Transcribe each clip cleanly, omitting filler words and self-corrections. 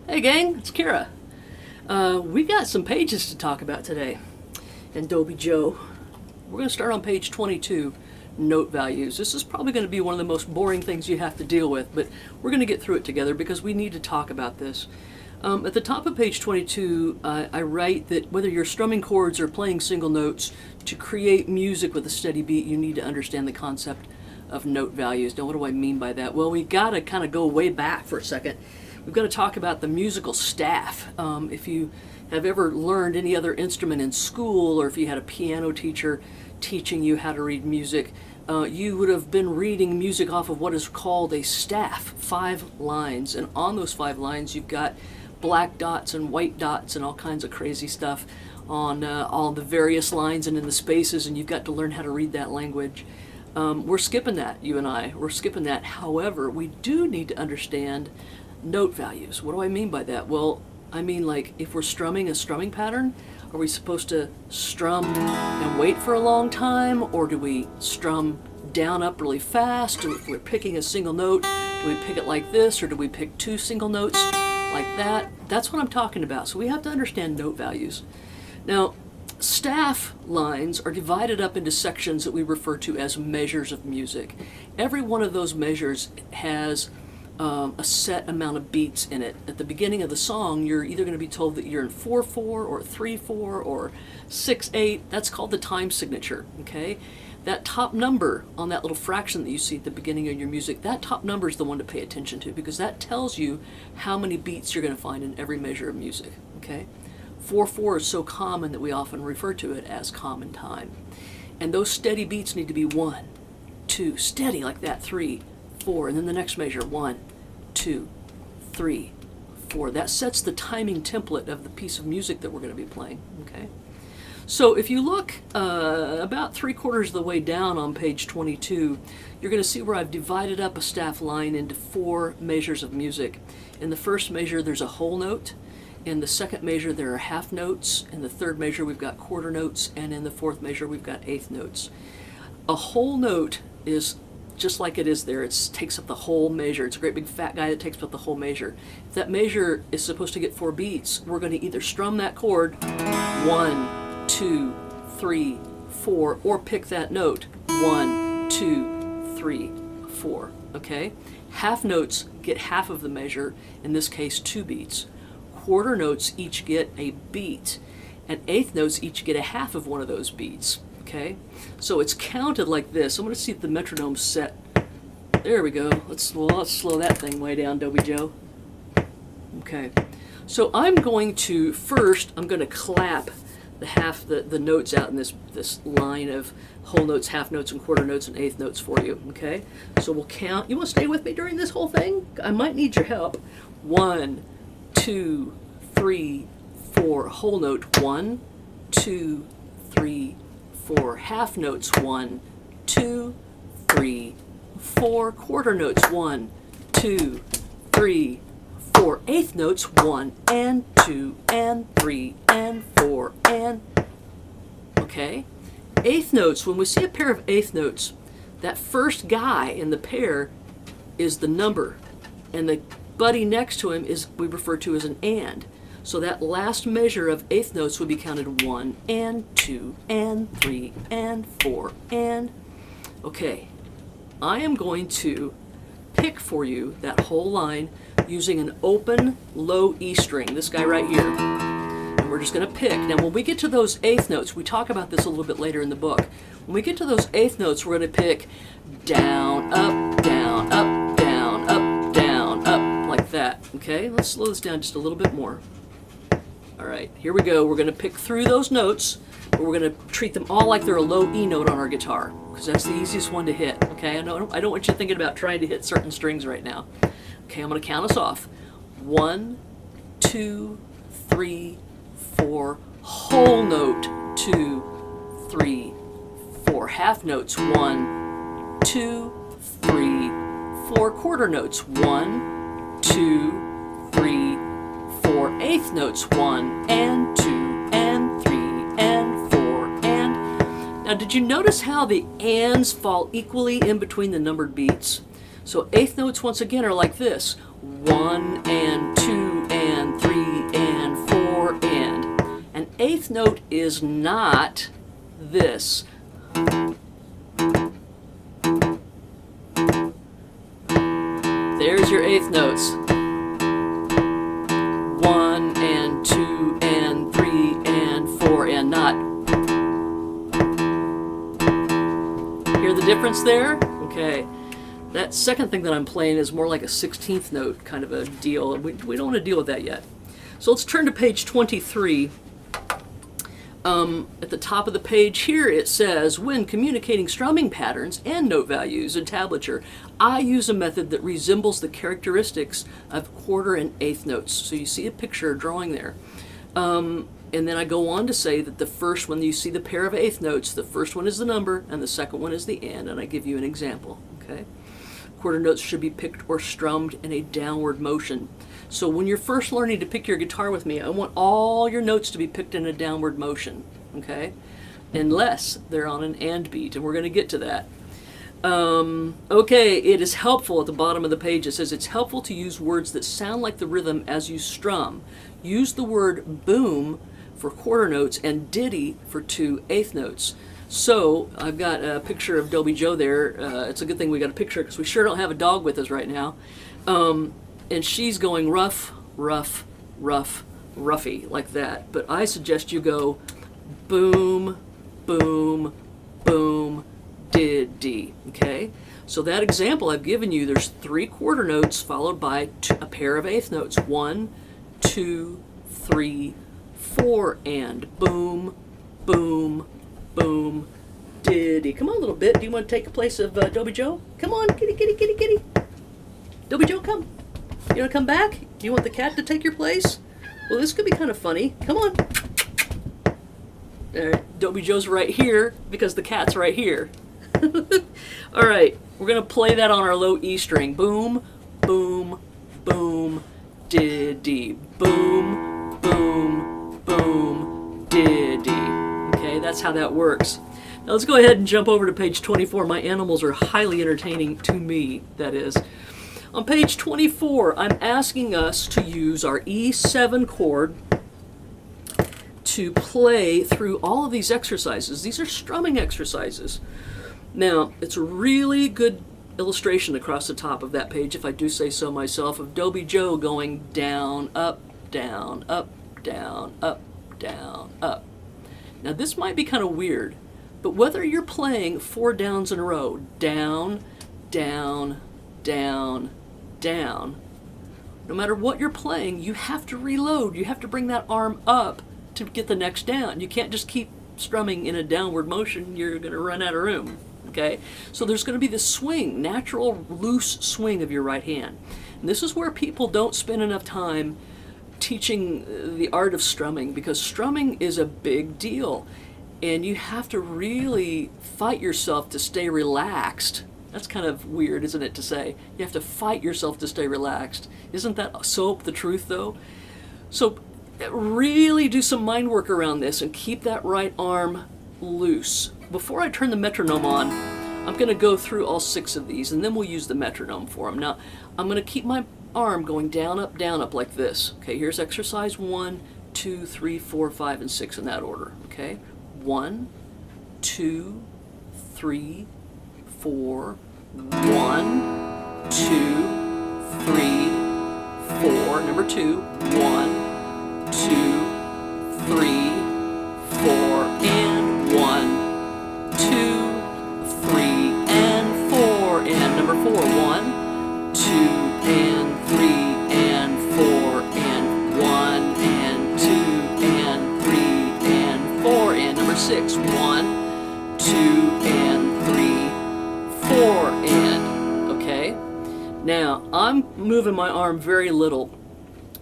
Hey gang, it's Kira. We got some pages to talk about today in Dobie Joe. We're going to start on page 22, note values. This is probably going to be one of the most boring things you have to deal with, but we're going to get through it together because we need to talk about this. At the top of page 22, I write that whether you're strumming chords or playing single notes, to create music with a steady beat, you need to understand the concept of note values. Now, what do I mean by that? Well, we've got to kind of go way back for a second. We've got to talk about the musical staff. If you have ever learned any other instrument in school, or if you had a piano teacher teaching you how to read music, you would have been reading music off of what is called a staff, 5 lines. And on those 5 lines, you've got black dots and white dots and all kinds of crazy stuff on all the various lines and in the spaces, and you've got to learn how to read that language. We're skipping that, you and I. We're skipping that. However, we do need to understand note values. What do I mean by that? Well, I mean, like, if we're strumming a strumming pattern, are we supposed to strum and wait for a long time, or do we strum down up really fast? Or if we're picking a single note, do we pick it like this, or do we pick 2 single notes like that? That's what I'm talking about. So we have to understand note values. Now, staff lines are divided up into sections that we refer to as measures of music. Every one of those measures has a set amount of beats in it. At the beginning of the song, you're either going to be told that you're in 4/4 or 3/4 or 6/8. That's called the time signature, okay? That top number on that little fraction that you see at the beginning of your music, that top number is the one to pay attention to, because that tells you how many beats you're going to find in every measure of music, okay? 4/4 is so common that we often refer to it as common time. And those steady beats need to be 1, 2, steady like that, 3, 4, and then the next measure, 1, 2, 3, 4. That sets the timing template of the piece of music that we're going to be playing, okay? So if you look about 3/4 of the way down on page 22, you're going to see where I've divided up a staff line into 4 measures of music. In the first measure, there's a whole note. In the second measure, there are half notes. In the third measure, we've got quarter notes. And in the fourth measure, we've got eighth notes. A whole note is just like it is there. It takes up the whole measure. It's a great big fat guy that takes up the whole measure. If that measure is supposed to get 4 beats, we're going to either strum that chord 1, 2, 3, 4, or pick that note 1, 2, 3, 4. Okay? Half notes get half of the measure, in this case 2 beats. Quarter notes each get a beat, and eighth notes each get a half of one of those beats. Okay, so it's counted like this. I'm going to see if the metronome's set. There we go. Let's slow that thing way down, Dobie Joe. Okay, so I'm going to clap the notes out in this line of whole notes, half notes, and quarter notes and eighth notes for you. Okay, so we'll count. You want to stay with me during this whole thing? I might need your help. 1, 2, 3, 4. Whole note 1, 2, 3, 4. Half notes 1, 2, 3, 4. Quarter notes 1, 2, 3, 4. Eighth notes 1 and 2 and 3 and 4 and. Okay? Eighth notes, when we see a pair of eighth notes, that first guy in the pair is the number, and the buddy next to him we refer to as an and. So that last measure of eighth notes would be counted 1 and 2 and 3 and 4 and. Okay, I am going to pick for you that whole line using an open low E string, this guy right here. And we're just going to pick. Now when we get to those eighth notes, we talk about this a little bit later in the book. When we get to those eighth notes, we're going to pick down, up, down, up, down, up, down, up, like that. Okay, let's slow this down just a little bit more. All right, here we go. We're going to pick through those notes, but we're going to treat them all like they're a low E note on our guitar, because that's the easiest one to hit. Okay, I don't want you thinking about trying to hit certain strings right now. Okay, I'm going to count us off. 1, 2, 3, 4. Whole note 2, 3, 4. Half notes 1, 2, 3, 4. Quarter notes 1, 2, 3, 4. Eighth notes 1 and 2 and 3 and 4 and. Now, did you notice how the ands fall equally in between the numbered beats? So eighth notes once again are like this: 1 and 2 and eighth note is not this. There's your eighth notes. 1 and 2 and 3 and 4 and not. Hear the difference there? Okay. That second thing that I'm playing is more like a 16th note kind of a deal. We don't want to deal with that yet. So let's turn to page 23. At the top of the page here it says, when communicating strumming patterns and note values in tablature, I use a method that resembles the characteristics of quarter and eighth notes. So you see a picture drawing there. And then I go on to say that the first one, you see the pair of eighth notes, the first one is the number and the second one is the and I give you an example. Okay? Quarter notes should be picked or strummed in a downward motion. So when you're first learning to pick your guitar with me, I want all your notes to be picked in a downward motion, okay? Unless they're on an and beat, and we're going to get to that. Okay, it is helpful at the bottom of the page. It says it's helpful to use words that sound like the rhythm as you strum. Use the word boom for quarter notes and diddy for 2 eighth notes. So I've got a picture of Dobie Joe there. It's a good thing we got a picture because we sure don't have a dog with us right now. And she's going rough, rough, rough, roughy, like that. But I suggest you go boom, boom, boom, diddy, okay? So that example I've given you, there's 3 quarter notes followed by a pair of eighth notes. 1, 2, 3, 4, and boom, boom, boom, diddy. Come on, little bit. Do you want to take the place of Dobie Joe? Come on, kitty, kitty, kitty, kitty. Dobie Joe, come. You want to come back? Do you want the cat to take your place? Well, this could be kind of funny. Come on. Dobie Joe's right here because the cat's right here. All right, we're going to play that on our low E string. Boom, boom, boom, diddy. Boom, boom, boom, diddy. Okay, that's how that works. Now let's go ahead and jump over to page 24. My animals are highly entertaining to me, that is. On page 24, I'm asking us to use our E7 chord to play through all of these exercises. These are strumming exercises. Now, it's a really good illustration across the top of that page, if I do say so myself, of Dobie Joe going down, up, down, up, down, up, down, up. Now, this might be kind of weird, but whether you're playing 4 downs in a row, down, down, down, down, no matter what you're playing, you have to reload. You have to bring that arm up to get the next down. You can't just keep strumming in a downward motion. You're going to run out of room. Okay? So there's going to be this swing, natural loose swing of your right hand. And this is where people don't spend enough time teaching the art of strumming, because strumming is a big deal. And you have to really fight yourself to stay relaxed. That's kind of weird, isn't it, to say? You have to fight yourself to stay relaxed. Isn't that so the truth, though? So really do some mind work around this and keep that right arm loose. Before I turn the metronome on, I'm going to go through all 6 of these, and then we'll use the metronome for them. Now, I'm going to keep my arm going down, up like this. Okay, here's exercise 1, 2, 3, 4, 5, and 6 in that order. Okay, 1, 2, 3, 4, 1, 2, 3, 4, number 2, 1, 2, 3, 4, and 1, 2, 3, and 4, and number 4, 1, 2, and 3, and 4, and 1, and 2, and 3, and 4, and number 6, 1, 2, and 3, 4, and, okay? Now, I'm moving my arm very little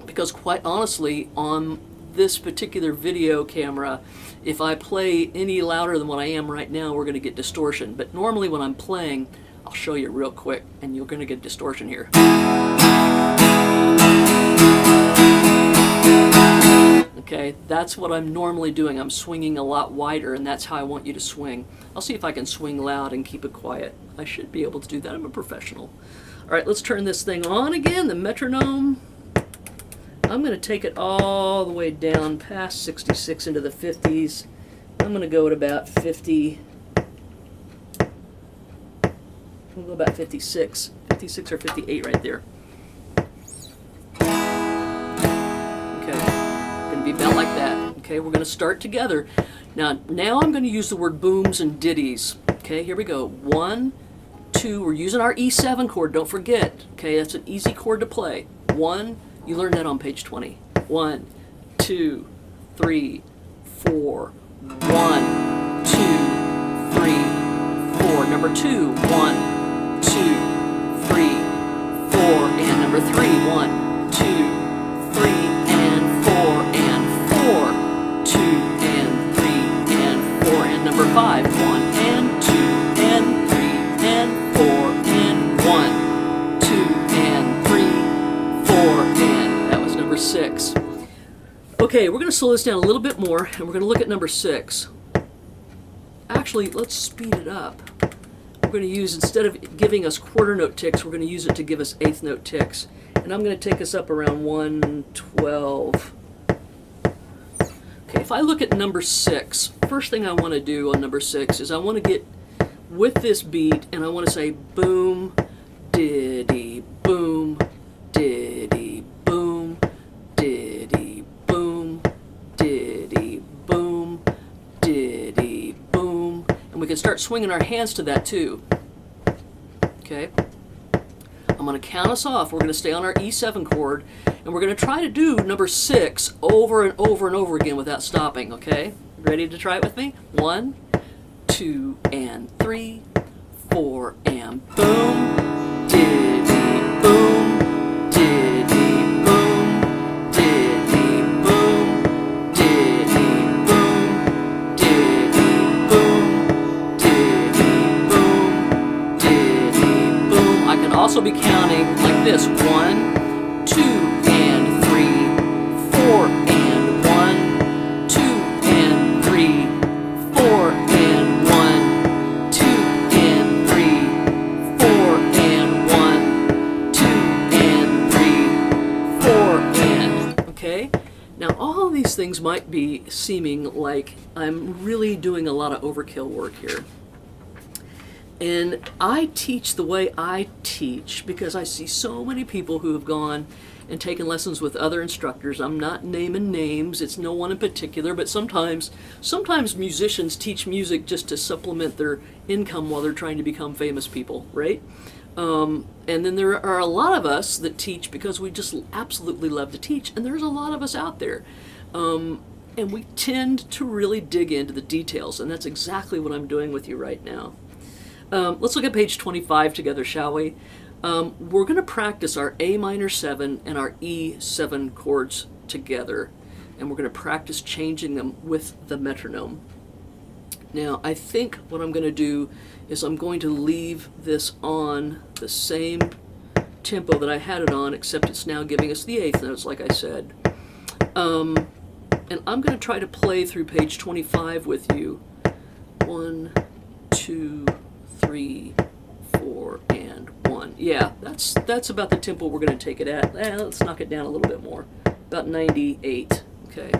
because, quite honestly, on this particular video camera, if I play any louder than what I am right now, we're going to get distortion. But normally when I'm playing, I'll show you real quick, and you're going to get distortion here. Okay, that's what I'm normally doing. I'm swinging a lot wider, and that's how I want you to swing. I'll see if I can swing loud and keep it quiet. I should be able to do that. I'm a professional. All right, let's turn this thing on again, the metronome. I'm going to take it all the way down past 66 into the 50s. I'm going to go at about 50. We'll go about 56 or 58 right there. Okay, going to be about like that. Okay, we're going to start together. Now I'm going to use the word booms and ditties. Okay, here we go. 1, 2, we're using our E7 chord, don't forget. Okay, that's an easy chord to play. 1, you learned that on page 20. 1, 2, 3, 4. 1, 2, 3, 4. Number 2, 1, 2, 3, 4, and number 3, 1, 2, 3, and 4, and 4, 2, and 3, and 4, and number 5, 1, and 2, and 3, and 4, and 1, 2, and 3, 4, and that was number 6. Okay, we're going to slow this down a little bit more, and we're going to look at number 6. Actually, let's speed it up. We're going to use, instead of giving us quarter note ticks, we're going to use it to give us eighth note ticks. And I'm going to take us up around 112. Okay, if I look at number 6, first thing I want to do on number 6 is I want to get with this beat, and I want to say boom, diddy, boom, diddy, boom, diddy, boom, diddy, boom, diddy, boom. And we can start swinging our hands to that too. Okay? I'm going to count us off. We're going to stay on our E7 chord, and we're going to try to do number 6 over and over and over again without stopping. Okay? Ready to try it with me? 1, 2, and 3, 4, and boom, diddy, boom, diddy, boom, diddy, boom, diddy, boom, diddy, boom, diddy, boom, diddy, boom. I can also be counting like this: 1, 2, and 3, 4, and 1, 2, and 3, 4, and 1, 2, and 3, 4, and 1, 2, and 3, 4, and... Okay? Now all of these things might be seeming like I'm really doing a lot of overkill work here. And I teach the way I teach because I see so many people who have gone and taken lessons with other instructors. I'm not naming names, it's no one in particular, but sometimes musicians teach music just to supplement their income while they're trying to become famous people, right? And then there are a lot of us that teach because we just absolutely love to teach, and there's a lot of us out there. And we tend to really dig into the details, and that's exactly what I'm doing with you right now. Let's look at page 25 together, shall we? We're going to practice our A minor 7 and our E7 chords together, and we're going to practice changing them with the metronome. Now, I think what I'm going to do is I'm going to leave this on the same tempo that I had it on, except it's now giving us the eighth notes, like I said. And I'm going to try to play through page 25 with you. 1, 2, 3, 4, and 1. Yeah, that's about the tempo we're going to take it at. Let's knock it down a little bit more. About 98. Okay.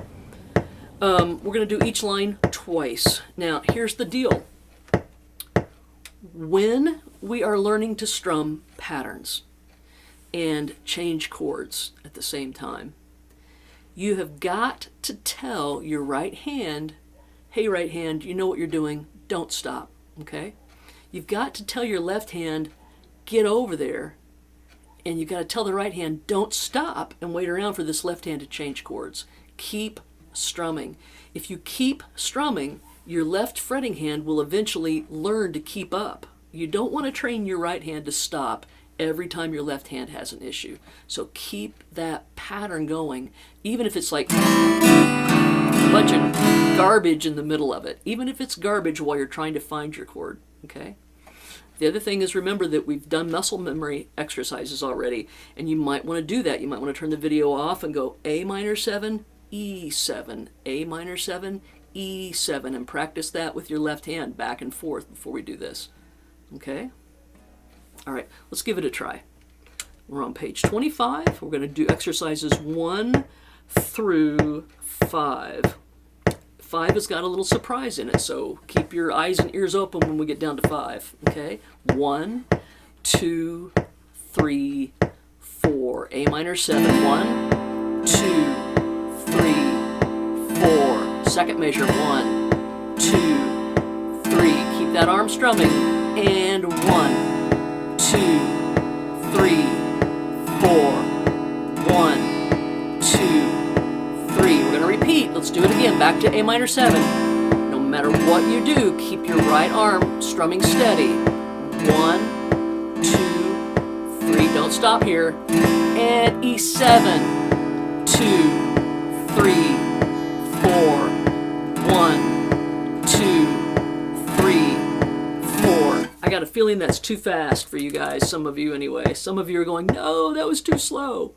We're going to do each line twice. Now, here's the deal. When we are learning to strum patterns and change chords at the same time, you have got to tell your right hand, hey, right hand, you know what you're doing, don't stop, okay? You've got to tell your left hand, get over there, and you've got to tell the right hand, don't stop and wait around for this left hand to change chords. Keep strumming. If you keep strumming, your left fretting hand will eventually learn to keep up. You don't want to train your right hand to stop every time your left hand has an issue. So keep that pattern going, even if it's like a bunch of garbage in the middle of it, even if it's garbage while you're trying to find your chord, okay? The other thing is, remember that we've done muscle memory exercises already, and you might want to do that. You might want to turn the video off and go A minor 7, E7, A minor 7, E7, and practice that with your left hand back and forth before we do this. Okay? All right, let's give it a try. We're on page 25. We're going to do exercises 1 through 5. 5 has got a little surprise in it, so keep your eyes and ears open when we get down to 5. Okay? 1, 2, 3, 4. A minor 7. 1, 2, 3, 4. Second measure. 1, 2, 3. Keep that arm strumming. And 1, 2, 3, 4. 1, 2, 3. We're going to repeat. Let's do it again. Back to A minor 7. No matter what you do, keep your right arm strumming steady. 1, 2, 3. Don't stop here. And E7. 2, 3, 4. 1, 2, 3, 4. I got a feeling that's too fast for you guys, some of you anyway. Some of you are going, no, that was too slow.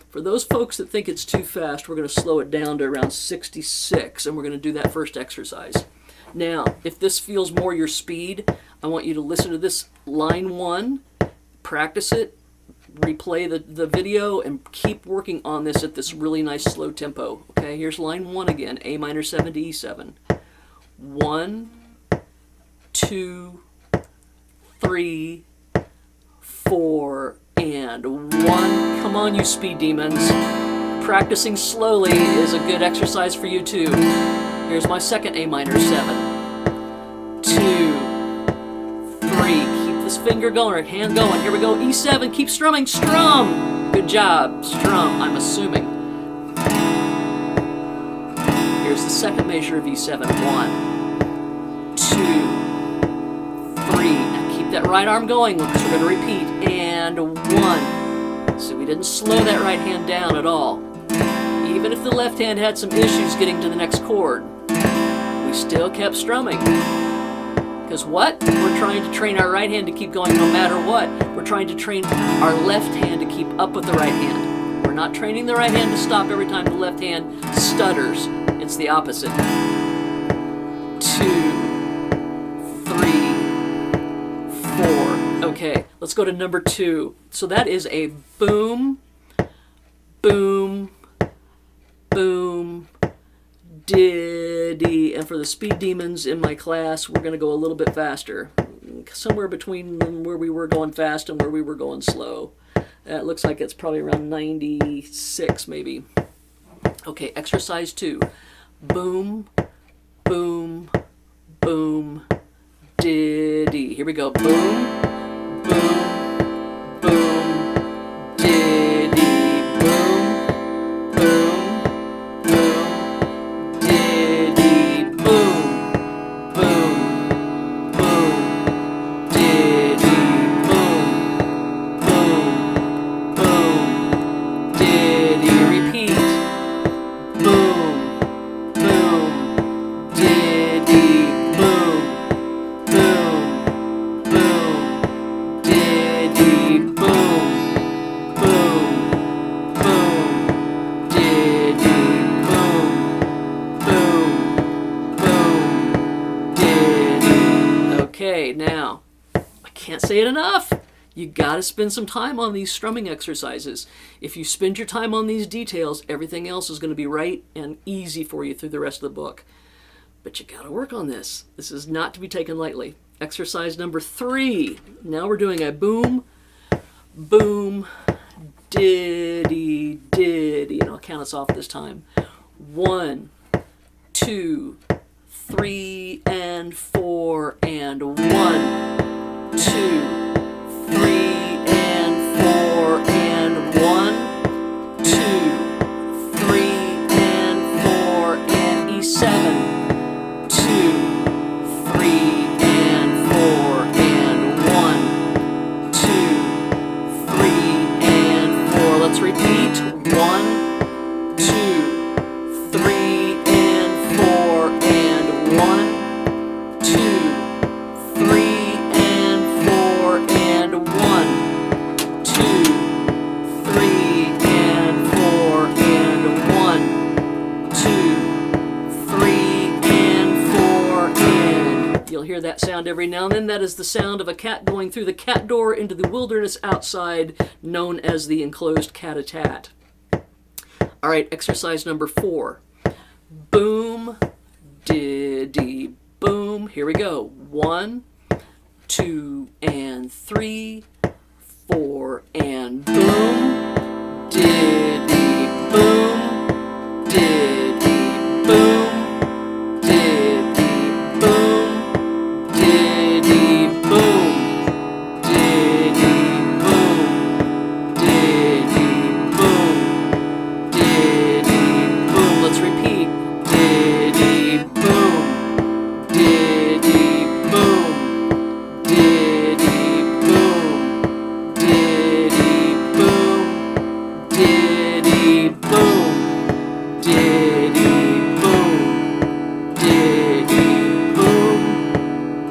For those folks that think it's too fast, we're going to slow it down to around 66, and we're going to do that first exercise. Now, if this feels more your speed, I want you to listen to this line 1, practice it, replay the video, and keep working on this at this really nice slow tempo. Okay, here's line 1 again, A minor 7 to E7. 1, 2, 3, 4, and 1. Come on, you speed demons. Practicing slowly is a good exercise for you too. Here's my second A minor 7. 2, 3. Keep this finger going, or hand going. Here we go. E7. Keep strumming. Strum. Good job. Strum, I'm assuming. Here's the second measure of E7. 1, 2, 3. Now keep that right arm going because we're going to repeat. And 1. So we didn't slow that right hand down at all. Even if the left hand had some issues getting to the next chord, we still kept strumming. Because what? We're trying to train our right hand to keep going no matter what. We're trying to train our left hand to keep up with the right hand. We're not training the right hand to stop every time the left hand stutters. It's the opposite. 2, 3, 4. Okay, let's go to number 2. So that is a boom, boom, boom, diddy. And for the speed demons in my class, we're going to go a little bit faster. Somewhere between where we were going fast and where we were going slow. It looks like it's probably around 96 maybe. Okay, exercise 2. Boom, boom, boom, diddy. Here we go. Boom, boom, boom, diddy. Boom, boom, boom, diddy. Boom, boom, boom, diddy. Boom, boom, boom, diddy. Repeat. Boom, boom, diddy. Boom, boom, boom, diddy. Boom, boom, boom, diddy. Boom, boom, boom, diddy. Okay, now, I can't say it enough. You gotta spend some time on these strumming exercises. If you spend your time on these details, everything else is going to be right and easy for you through the rest of the book. But you gotta work on this. This is not to be taken lightly. Exercise number 3. Now we're doing a boom, boom, diddy, diddy. And I'll count us off this time. 1, 2, 3, and 4, and 1, 2, 3, and 4, and 1, 2, 3, and 4, and E7. 2, 3, and 4, and 1, 2, 3, and 4. Let's repeat. 1, 2, 3, and 4, and 1, 2, 3, and 4, hear that sound every now and then. That is the sound of a cat going through the cat door into the wilderness outside, known as the enclosed cat-a-tat. All right, exercise number 4. Boom, diddy, boom. Here we go. 1, 2, and 3, 4, and boom, diddy, boom, diddy, boom, diddy, boom, diddy, boom, diddy, boom, diddy, boom, diddy, boom. Let's repeat. Diddy, boom, diddy, boom, diddy, boom, diddy, boom, diddy, boom, diddy, boom, diddy, boom,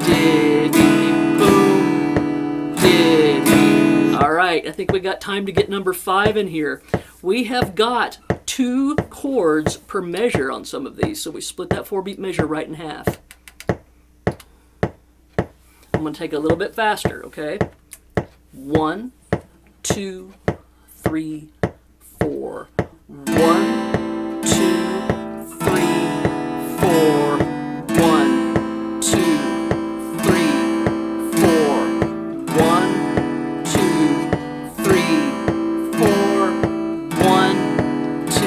diddy, boom, diddy. All right, I think we got time to get number 5 in here. We have got 2 chords per measure on some of these, so we split that 4-beat measure right in half. I'm going to take it a little bit faster, okay? 1, 2, 3, 4. 1, 2, 3, 4. 1, 2, 3, 4. 1, 2, 3, 4. 1, 2,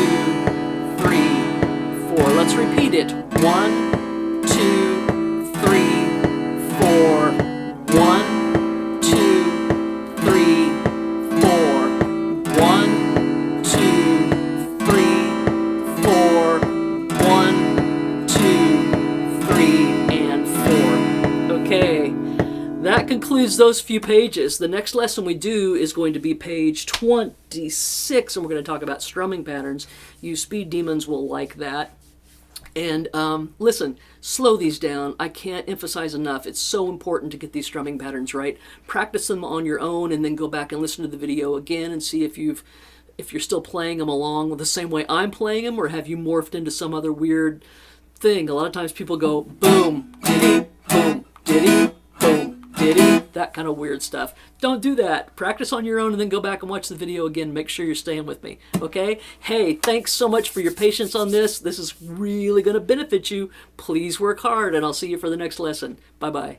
3, 4. Let's repeat it. 1, 2, 3, 4. 1, 2, 3, 4. 1, 2, 3, 4. 1, 2, 3, and 4. Okay, that concludes those few pages. The next lesson we do is going to be page 26, and we're going to talk about strumming patterns. You speed demons will like that. And listen, slow these down. I can't emphasize enough. It's so important to get these strumming patterns right. Practice them on your own and then go back and listen to the video again and see if you're still playing them along the same way I'm playing them, or have you morphed into some other weird thing. A lot of times people go boom, diddy, boom, diddy, boom, diddy, that kind of weird stuff. Don't do that. Practice on your own and then go back and watch the video again. Make sure you're staying with me, okay? Hey, thanks so much for your patience on this. This is really going to benefit you. Please work hard, and I'll see you for the next lesson. Bye-bye.